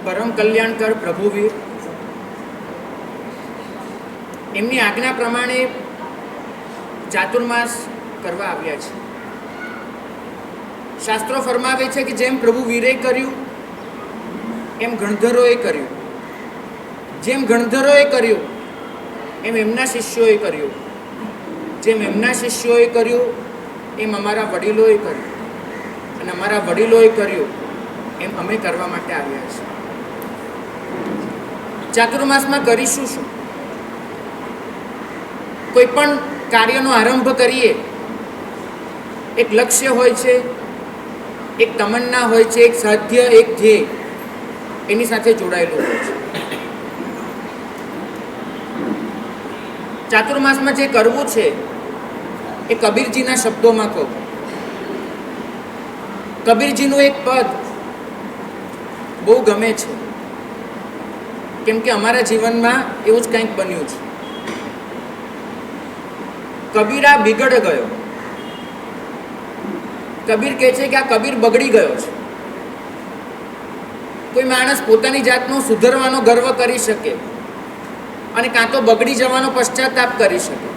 પરમ કલ્યાણકર પ્રભુવીર એમની આજ્ઞા પ્રમાણે ચાતુર્માસ કરવા આવ્યા છે. શાસ્ત્રો ફરમાવે છે કે જેમ પ્રભુ વીરે કર્યું એમ ગણધરોએ કર્યું, જેમ ગણધરોએ કર્યું એમ એમના શિષ્યોએ કર્યું, જેમ એમના શિષ્યોએ કર્યું એમ અમારા વડીલોએ કર્યું, અને અમારા વડીલોએ કર્યું એમ અમે કરવા માટે આવ્યા છીએ. ચાતુર્માસમાં કરીશું શું? કોઈ પણ કાર્યનો આરંભ કરીએ, એક લક્ષ્ય હોય છે, એક તમન્ના હોય છે, એક સાધ્ય, એક ધ્યેય એની સાથે જોડાયેલું હોય છે. ચાતુર્માસમાં જે કરવું છે એ કબીરજીના શબ્દોમાં કહું. કબીરજીનું એક પદ બહુ ગમે છે, કેમ કે અમારા જીવનમાં એવું જ કંઈક બન્યું છે. કબીરા બિગડ ગયો. કબીર કહે છે કે આ કબીર બગડી ગયો છે. કોઈ માણસ પોતાની જાતનો સુધરવાનો ગર્વ કરી શકે અને કાં તો બગડી જવાનો પશ્ચાતાપ કરી શકે,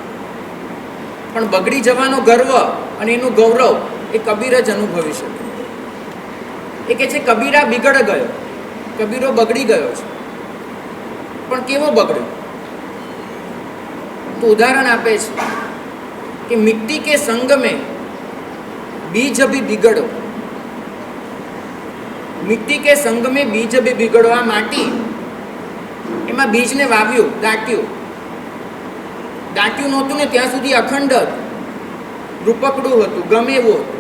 પણ બગડી જવાનો ગર્વ અને એનું ગૌરવ એ કબીર જ અનુભવી શકે. એ કહે છે કબીરા બિગડ ગયો, કબીરો બગડી ગયો છે. પણ કેવો બગડ્યો? તો ઉદાહરણ આપે છે कि मिट्टी के संग में बीज भी बिगड़ो. मिट्टी के संग में बीज भी बिगड़ो. आ माटी एमां बीजने वाव्યું, દાટ્યું. દાટ્યું નહોતું ને ત્યાં સુધી અખંડ રૂપકડું હતું, ગમે એવું હતું.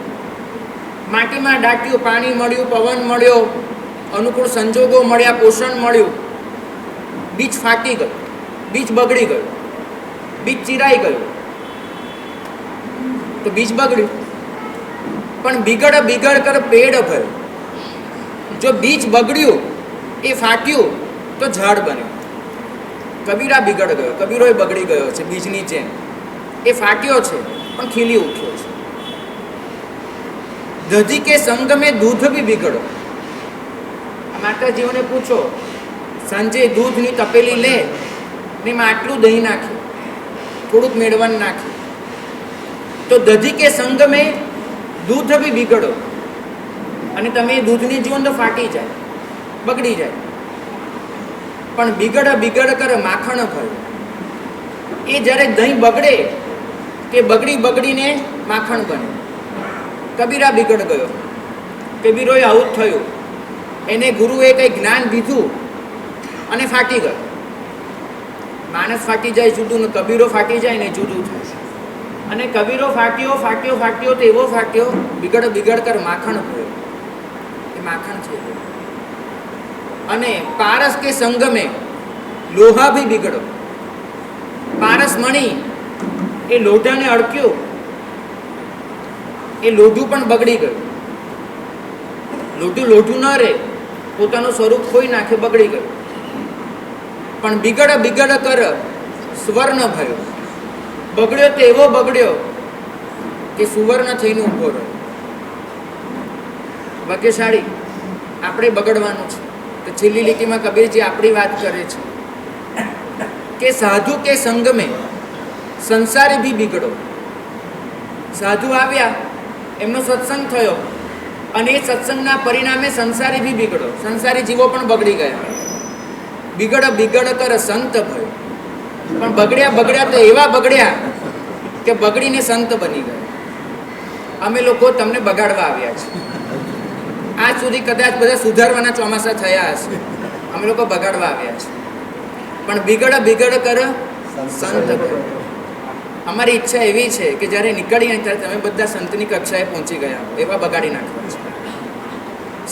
માટીમાં દાટ્યું, પાણી મળ્યું, પવન મળ્યો, અનુકૂળ સંજોગો મળ્યા, પોષણ મળ્યું, બીજ ફાટી ગયું, બીજ બગડી ગયું, બીજ ચીરાઈ ગયું, તો બીજ બગડ્યું. પણ બિગડ બિગડ કર પેડ ભર્યું. જો બીજ બગડ્યું, એ ફાટ્યું, તો ઝાડ બન્યું. કબીરા બિગડ ગયો, કબીરોય બગડી ગયો છે બીજની જેમ. એ ફાટ્યો છે પણ ખીલી ઉઠ્યો છે. દધી કે સંગ મેં દૂધ બી બિગડો. માતાજીઓને પૂછો, સાંજે દૂધની તપેલી લે ને એમાં આટલું દહીં નાખે, થોડુંક મેળવણ નાખે, તો દધી કે સંગ મેં દૂધ બી બિગડો. અને તમે દૂધની જુઓ તો ફાટી જાય, બગડી જાય. પણ બિગડ બિગડ કર માખણ ભર્યું. એ જ્યારે દહીં બગડે તે બગડી બગડીને માખણ બને. કબીરા બિગડ ગયો. કબીરોએ આવું જ થયું. એને ગુરુએ કંઈ જ્ઞાન દીધું અને ફાટી ગયો. માણસ ફાટી જાય જુદું, ને કબીરો ફાટી જાય ને જુદું થાય. અને કબીરો ફાટ્યો ફાટ્યો ફાટ્યો તો એવો ફાટ્યો, બિગડ બિગડ કર માખણ ભર્યો. એ માખણ થઈ ગયું. અને પારસ કે સંગ મેં લોહા ભી બિગડો. પારસ મણી એ લોઢાને અડક્યું, એ લોઢું પણ બગડી ગયું. લોઢું લોઢું ન રહે, પોતાનું સ્વરૂપ ખોઈ નાખે, બગડી ગયું. પણ બિગડ બિગડ કર સ્વર્ણ ભર્યો. બગડ્યો તો એવો બગડ્યો કે સુવર્ણ થઈને ઊભો રહ્યો. ભાગ્યશાળી આપણે બગડવાનું છે. તો છેલ્લી લીટીમાં કબીરજી આપણી વાત કરે છે કે સાધુ કે સંગ મેં સંસારી ભી બિગડો. સાધુ આવ્યા, એમનો સત્સંગ થયો, અને એ સત્સંગના પરિણામે સંસારી ભી બિગડો. સંસારી જીવો પણ બગડી ગયા. બિગડ બિગડ કર સંત ભયો. પણ બગડ્યા બગડ્યા તો એવા બગડ્યા કે બગડીને સંત બની ગયા. અમે લોકો તમને બગાડવા આવ્યા છે. આજ સુધી કદાચ બધા સુધારવાના ચોમાસા થયા હશે, અમે લોકો બગાડવા આવ્યા છે. પણ બિગડ બિગડ કર સંત ભયો. અમારી ઈચ્છા એવી છે કે જ્યારે નીકળીએ ત્યારે તમે બધા સંતની કક્ષાએ પહોંચી ગયા, એવા બગાડી નાખવા છે.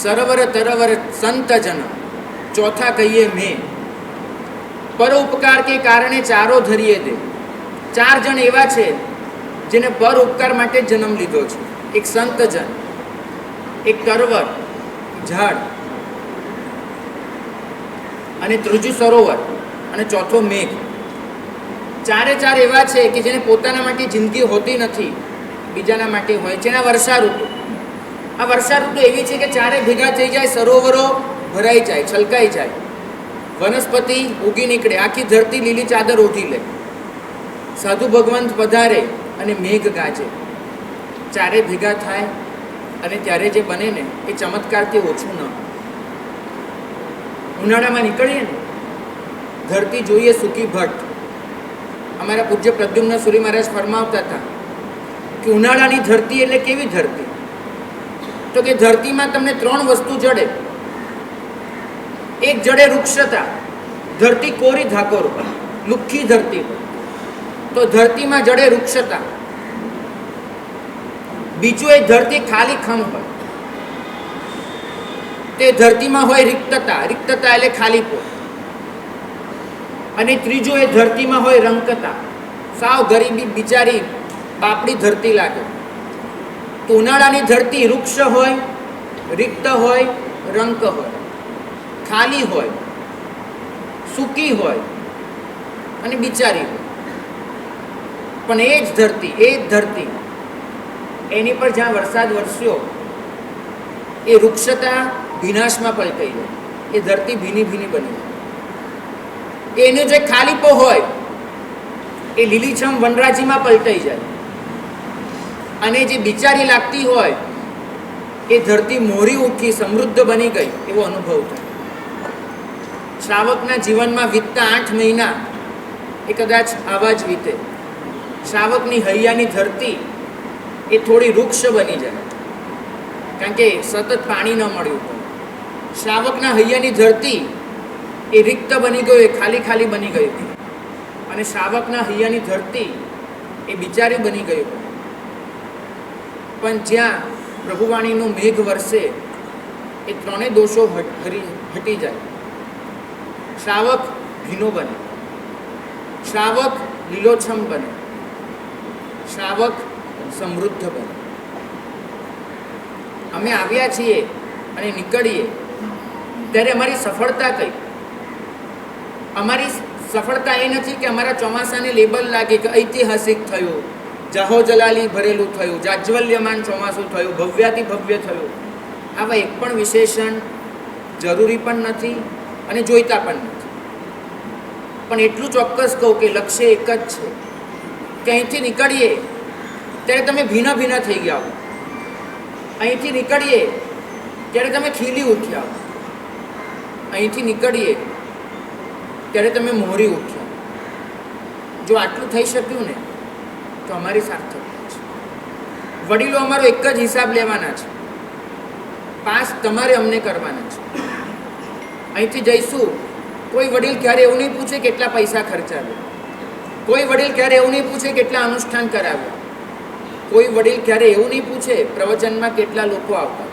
સરવર તરવર સંત જન ચોથા કહીએ મેં. પર ઉપકાર કે કારણે ચારો ધરીએ દે. 4 જણ એવા છે જેને પર ઉપકાર માટે જન્મ લીધો છે. એક સંત જન, એક તરવર ઝાડ, અને ત્રીજું સરોવર, અને ચોથો મેઘ. 4 એવા છે કે જેને પોતાના માટે જિંદગી હોતી નથી, બીજાના માટે હોય છે. એના વર્ષા ઋતુ. આ વર્ષા ઋતુ એવી છે કે ચારે ભેગા થઈ જાય, સરોવરો ભરાઈ જાય, છલકાઈ જાય, વનસ્પતિ ઉગી નીકળે, આખી ધરતી લીલી ચાદર ઓઢી લે, સાધુ ભગવંત પધારે અને મેઘ ગાજે, ચારે ભેગા થાય અને ત્યારે જે બને ને એ ચમત્કારથી ઓછું ન. ઉનાળામાં નીકળીએ ને, ધરતી જોઈએ સૂકી ભટ્ટ. અમારા પૂજ્ય પ્રદ્યુમ્ન સુરી મહારાજ ફરમાવતા હતા કે ઉનાળાની ધરતી એટલે કેવી ધરતી? તો કે ધરતીમાં તમને 3 વસ્તુ જડે. એક જડે વૃક્ષતા, ધરતી કોરી ધાકોર, લુખ્ખી ધરતી તો ધરતીમાં જડે વૃક્ષતા. બીજું એ ધરતી ખાલી ખમ હોય, તે ધરતીમાં હોય રિક્તતા, રિક્તતા એટલે ખાલીપો. અને ત્રીજું એ ધરતીમાં હોય રંકતા, સાવ ગરીબી બિચારી બાપડી ધરતી લાગે. તો ઉનાળાની ધરતી વૃક્ષ હોય, રિક્ત હોય, રંક હોય, ખાલી હોય, સૂકી હોય અને બિચારી હોય. પણ એ જ ધરતી એની પર જ્યાં વરસાદ વરસ્યો એ વૃક્ષતા ભીનાશમાં પલટાઈ જાય, એ ધરતી ભીની ભીની બની જાય. એનો જે ખાલીપો હોય એ લીલીછમ વનરાજીમાં પલટાઈ જાય, અને જે બિચારી લાગતી હોય એ ધરતી મોરી ઉઠી સમૃદ્ધ બની ગઈ એવો અનુભવ થાય. શ્રાવકના જીવનમાં વીતતા 8 મહિના એ કદાચ આવા જ વીતે. શ્રાવકની હૈયાની ધરતી એ થોડી વૃક્ષ બની જાય, કારણ કે સતત પાણી ન મળ્યું હોય. શ્રાવકના હૈયાની ધરતી એ રિક્ત બની ગયું, એ ખાલી ખાલી બની ગયું. અને શ્રાવકના હૈયાની ધરતી એ બિચારી બની ગયું. પણ જ્યાં પ્રભુવાણીનું મેઘ વરસે એ 3 દોષો હટી જાય. શ્રાવક ભીનો બને, શ્રાવક લીલોછમ બને, શ્રાવક સમૃદ્ધ બને. અમે આવ્યા છીએ અને નીકળીએ ત્યારે અમારી સફળતા કઈ? અમારી સફળતા એ નથી કે અમારા ચોમાસાને લેબલ લાગે કે ઐતિહાસિક થયું, જાહો જલાલી ભરેલું થયું, જાજ્વલ્યમાન ચોમાસું થયું, ભવ્યાતિ ભવ્ય થયું. આવા એક પણ વિશેષણ જરૂરી પણ નથી અને જોઈતા પણ નથી. પણ એટલું ચોક્કસ કહું કે લક્ષ્ય એક જ છે કે અહીંથી નીકળીએ ત્યારે તમે ભીના ભીના થઈ ગયા હો. અહીંથી નીકળીએ ત્યારે તમે ખીલી ઉઠ્યા હો. અહીંથી નીકળીએ ત્યારે તમે મોરી ઉઠ્યા. જો આટલું થઈ શક્યું ને તો અમારી સાર્થકતા છે. વડીલો અમારો એક જ હિસાબ લેવાના છે, પાસ તમારે અમને કરવાના છે. અહીંથી જઈશું, કોઈ વડીલ ક્યારે એવું નહીં પૂછે કેટલા પૈસા ખર્ચાવ્યા, કોઈ વડીલ ક્યારે એવું નહીં પૂછે કેટલા અનુષ્ઠાન કરાવ્યા, કોઈ વડીલ ક્યારે એવું નહીં પૂછે પ્રવચનમાં કેટલા લોકો આવતા,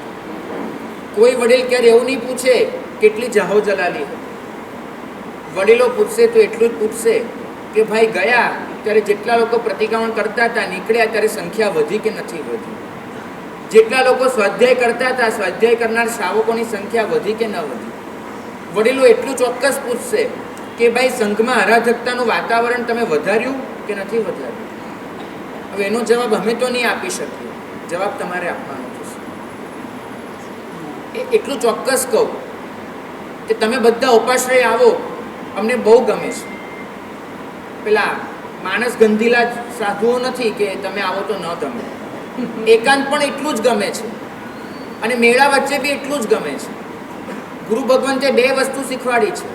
કોઈ વડીલ ક્યારે એવું નહીં પૂછે કેટલી જાહો જલાલી. વડીલો પૂછશે તો એટલું જ પૂછશે કે ભાઈ ગયા ત્યારે જેટલા લોકો પ્રતિક્રમણ કરતા હતા, નીકળ્યા ત્યારે સંખ્યા વધી કે નથી વધી? જેટલા લોકો સ્વાધ્યાય કરતા હતા, સ્વાધ્યાય કરનાર શ્રાવકોની સંખ્યા વધી કે ન વધી? વડીલો એટલું ચોક્કસ પૂછશે કે ભાઈ સંઘમાં આરાધકતાનું વાતાવરણ તમે વધાર્યું કે નથી વધાર્યું? હવે એનો જવાબ અમે તો નહીં આપી શકીએ, જવાબ તમારે આપવાનો છે. એટલું ચોક્કસ કહું કે તમે બધા ઉપાશ્રય આવો, અમને બહુ ગમે છે. પેલા માણસ ગંધીલા સાધુઓ નથી કે તમે આવો તો ન ગમે. એકાંત પણ એટલું જ ગમે છે અને મેળા વચ્ચે બી એટલું જ ગમે છે. ગુરુ ભગવંતે 2 વસ્તુ શીખવાડી છે,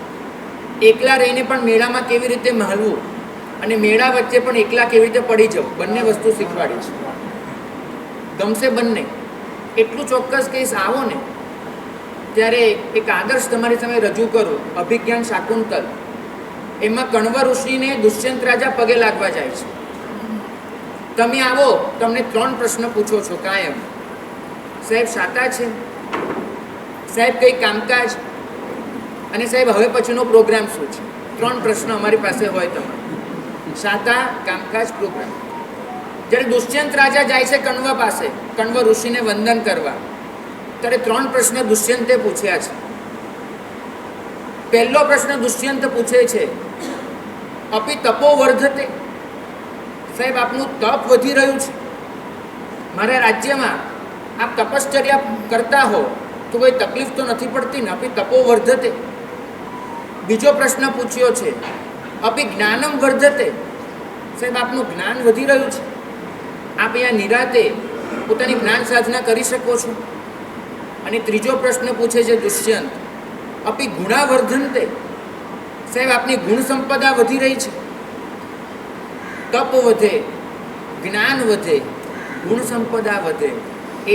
એકલા રહીને પણ મેળામાં કેવી રીતે મહલવું અને મેળા વચ્ચે પણ એકલા કેવી રીતે પડી જવું. બંને વસ્તુ શીખવાડી છે. ગમશે બંને. એટલું ચોક્કસ કહીશ આવો ને ત્યારે એક આદર્શ તમારી સામે રજૂ કરું. અભિજ્ઞાન શાકુંતલ, એમાં કણવ ઋષિને દુષ્યંત રાજા પગે લાગવા જાય છે. તમે આવો, તમને 3 પ્રશ્ન પૂછો છો કાયમ. સાહેબ સાતા છે? સાહેબ કંઈ કામકાજ? અને સાહેબ હવે પછીનો પ્રોગ્રામ શું છે? 3 પ્રશ્ન અમારી પાસે હોય તમારે. સાતા, કામકાજ, પ્રોગ્રામ. જ્યારે દુષ્યંત રાજા જાય છે કણવ પાસે, કણવ ઋષિને વંદન કરવા, ત્યારે 3 પ્રશ્ન દુષ્યંતે પૂછ્યા છે. પહેલો પ્રશ્ન દુષ્યંત પૂછે છે, અપી તપો વર્ધતે? સાહેબ આપનું તપ વધી રહ્યું છે, મારા રાજ્યમાં આપ તપશ્ચર્યા કરતા હો તો તો કોઈ તકલીફ તો નથી પડતી ને. અપી તપો વર્ધતે. બીજો પ્રશ્ન પૂછ્યો છે, અપી જ્ઞાનમ વર્ધતે. સાહેબ આપનું જ્ઞાન વધી રહ્યું છે, આપ અહીંયા નિરાતે પોતાની જ્ઞાન સાધના કરી શકો છો. અને ત્રીજો પ્રશ્ન પૂછે છે દુષ્યંત, અપી ગુણાવર્ધનતે. સાહેબ આપની ગુણ સંપદા વધી રહી છે. તપ વધે, જ્ઞાન વધે, ગુણ સંપદા વધે,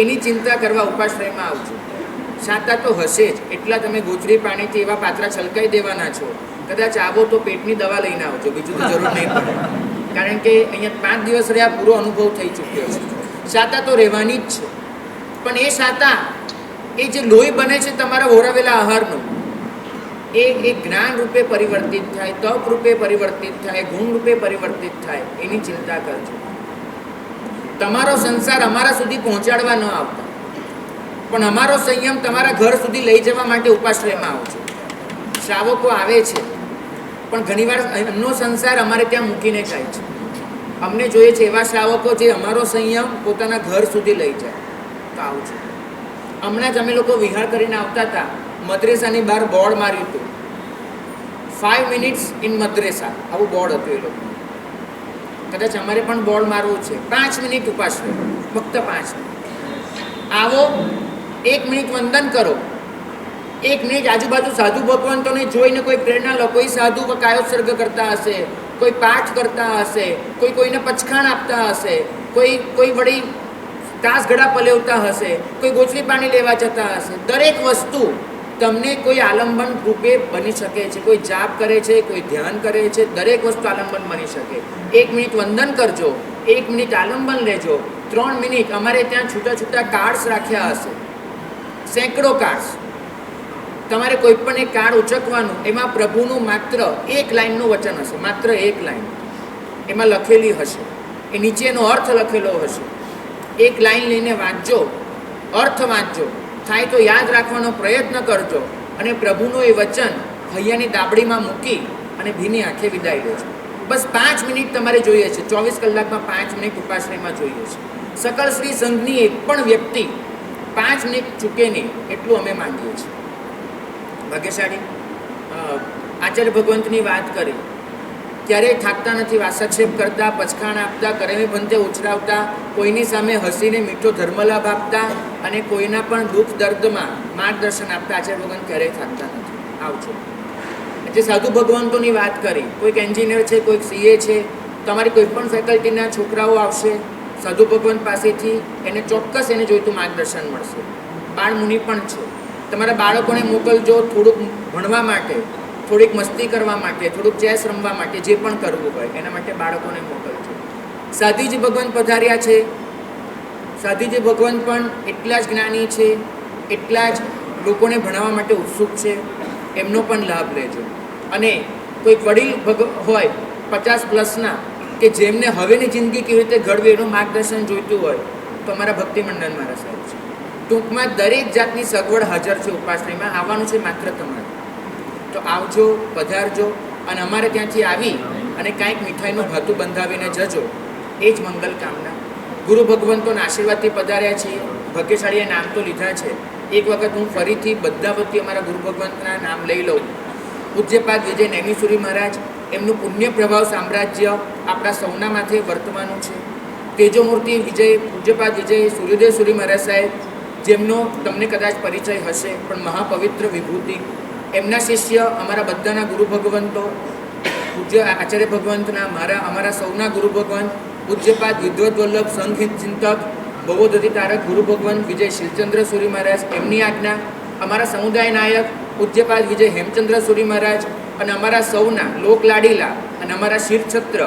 એની ચિંતા કરવા ઉપાશ્રયમાં આવજો. સાતા તો હશે જ, એટલા તમે ગોચરી પાણીથી એવા પાત્રા છલકાઈ દેવાના છો. કદાચ આવો તો પેટની દવા લઈને આવજો, બીજું તો જરૂર નહીં પડે. કારણ કે અહીંયા 5 દિવસ રહ્યા પૂરો અનુભવ થઈ ચૂક્યો છે. સાતા તો રહેવાની જ છે, પણ એ સાતા, એ જે લોહી બને છે તમારા ઓરાવેલા આહારનું, એ જ્ઞાન રૂપે પરિવર્તિત થાય, તપ રૂપે પરિવર્તિત થાય, ગુણ રૂપે પરિવર્તિત થાય, એની ચિંતા કરજો. તમારો સંસાર અમારા સુધી પહોંચાડવા ન આવતા, પણ અમારો સંયમ તમારા ઘર સુધી લઈ જવા માટે ઉપાશ્રયમાં આવજો. શ્રાવકો આવે છે, પણ ઘણીવાર એમનો સંસાર અમારે ત્યાં મૂકીને જાય છે. અમને જોઈએ છે એવા શ્રાવકો જે અમારો સંયમ પોતાના ઘર સુધી લઈ જાય. તો આવજો. હમણાં જ અમે લોકો વિહાર કરીને આવતા હતા, મદ્રેસાની બહાર બોર્ડ માર્યું હતું, 5 મિનિટ્સ ઇન મદ્રેસા, આવું બોર્ડ હતું એ લોકો. કદાચ અમારે પણ બોર્ડ મારવું છે, 5 મિનિટ ઉપાશ્રય, ફક્ત 5 મિનિટ. આવો, 1 મિનિટ વંદન કરો, 1 મિનિટ આજુબાજુ સાધુ ભગવંતોને જોઈને કોઈ પ્રેરણા લો. કોઈ સાધુ કાયોત્સર્ગ કરતા હશે, કોઈ પાઠ કરતા હશે, કોઈને પચખાણ આપતા હશે, કોઈ વળી તાસ ઘડા પલેવતા હશે, કોઈ ગોચરી પાણી લેવા જતા હશે. દરેક વસ્તુ તમને કોઈ આલંબન રૂપે બની શકે છે. કોઈ જાપ કરે છે, કોઈ ધ્યાન કરે છે, દરેક વસ્તુ આલંબન બની શકે. 1 મિનિટ વંદન કરજો, 1 મિનિટ આલંબન લેજો, 3 મિનિટ. અમારે ત્યાં છૂટા છૂટા કાર્ડ્સ રાખ્યા હશે, સેંકડો કાર્ડ્સ. તમારે કોઈ પણ એક કાર્ડ ઉચકવાનું, એમાં પ્રભુનું માત્ર 1 લાઈનનું વચન હશે, માત્ર 1 લાઈન એમાં લખેલી હશે. એ નીચેનો અર્થ લખેલો હશે. 1 લાઈન લઈને વાંચજો, અર્થ વાંચજો, થાય તો યાદ રાખવાનો પ્રયત્ન કરજો, અને પ્રભુનું એ વચન હૈયાની દાબડીમાં મૂકી અને ભીની આંખે વિદાય લેજો. બસ 5 મિનિટ તમારે જોઈએ છે, 24 કલાકમાં 5 મિનિટ ઉપાશ્રયમાં જોઈએ છે. સકળ શ્રી સંઘની એક પણ વ્યક્તિ 5 મિનિટ ચૂકે નહીં, એટલું અમે માંગીએ છીએ. ભાગ્યશાળી આચાર્ય ભગવંતની વાત કરી, ક્યારેય થાકતા નથી, વાસક્ષેપ કરતા, પચખાણ આપતા, કરેમી ભંતે ઉછરાવતા, કોઈની સામે હસીને મીઠો ધર્મલાભ આપતા, અને કોઈના પણ દુઃખ દર્દમાં માર્ગદર્શન આપતા આચાર્ય ભગવંત ક્યારેય થાકતા નથી. આવજો. જે સાધુ ભગવંતોની વાત કરી, કોઈક એન્જિનિયર છે, કોઈક સીએ છે, તમારી કોઈ પણ ફેકલ્ટીના છોકરાઓ આવશે સાધુ ભગવંત પાસેથી, એને ચોક્કસ એને જોઈતું માર્ગદર્શન મળશે. બાળમુનિ પણ છે. તમારા બાળકોને મોકલજો થોડુંક ભણવા માટે, થોડીક મસ્તી કરવા માટે, થોડુંક ચેસ રમવા માટે, જે પણ કરવું હોય એના માટે બાળકોને મોકલજો. સાધીજી ભગવંત પધાર્યા છે. સાધીજી ભગવંત પણ એટલા જ જ્ઞાની છે, એટલા જ લોકોને ભણાવવા માટે ઉત્સુક છે. એમનો પણ લાભ લેજો. અને કોઈક વડીલ હોય 50+ કે જેમને હવેની જિંદગી કેવી રીતે ઘડવી એનું માર્ગદર્શન જોઈતું હોય તો અમારા ભક્તિ મંડળ મારા સાહેબ છે. ટૂંકમાં દરેક જાતની સગવડ હાજર છે ઉપાશ્રયમાં. આવવાનું છે માત્ર તમારે. તો આવજો, પધારજો, અને અમારે ત્યાંથી આવી અને કાંઈક મીઠાઈનું ભાતું બંધાવીને જજો. એ જ મંગલ કામના. ગુરુ ભગવંતોના આશીર્વાદથી પધાર્યા છીએ. ભાગ્યશાળીએ નામ તો લીધા છે. એક વખત હું ફરીથી બધા વતી અમારા ગુરુ ભગવંતના નામ લઈ લઉં. પૂજ્યપાદ વિજય નૈમિસુરી મહારાજ, એમનું પુણ્ય પ્રભાવ સામ્રાજ્ય આપણા સૌના માથે વર્તવાનું છે. તેજોમૂર્તિ વિજય, પૂજ્યપાદ વિજય સૂર્યોદય સુરી મહારાજ સાહેબ, જેમનો તમને કદાચ પરિચય હશે, પણ મહાપવિત્ર વિભૂતિ. એમના શિષ્ય અમારા બધાના ગુરુ ભગવંતો, પૂજ્ય આચાર્ય ભગવંતના, અમારા સૌના ગુરુ ભગવંત પૂજ્યપાદ વિદ્વત વલ્લભ સંઘ ચિંતક ભગવદતી તારક ગુરુ ભગવંત વિજય શિલચંદ્ર સુરી મહારાજ, એમની આજ્ઞા. અમારા સમુદાય નાયક પૂજ્યપાદ વિજય હેમચંદ્ર સુરી મહારાજ, અને અમારા સૌના લોકલાડીલા અને અમારા શિરછત્ર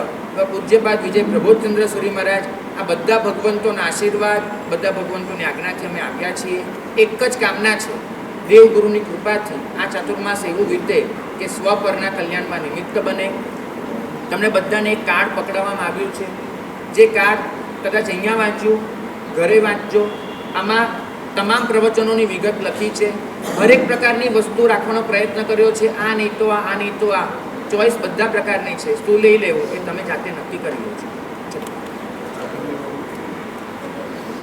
પૂજ્યપાદ વિજય પ્રબોધચંદ્ર સુરી મહારાજ, આ બધા ભગવંતોના આશીર્વાદ, બધા ભગવંતોની આજ્ઞાથી અમે આવ્યા છીએ. એક જ કામના છે, દેવગુરુની કૃપાથી આ ચાતુર્માસ એવું વીતે કે સ્વપરના કલ્યાણમાં નિમિત્ત બને. તમને બધાને એક કાર્ડ પકડાવવામાં આવ્યું છે. જે કાર્ડ કદાચ અહીંયા વાંચ્યું, ઘરે વાંચજો. આમાં તમામ પ્રવચનોની વિગત લખી છે. હરેક પ્રકારની વસ્તુ રાખવાનો પ્રયત્ન કર્યો છે. આ નહીં તો આ નહીં તો આ ચોઈસ બધા પ્રકારની છે. શું લઈ લેવું એ તમે જાતે નક્કી કરી લો છો.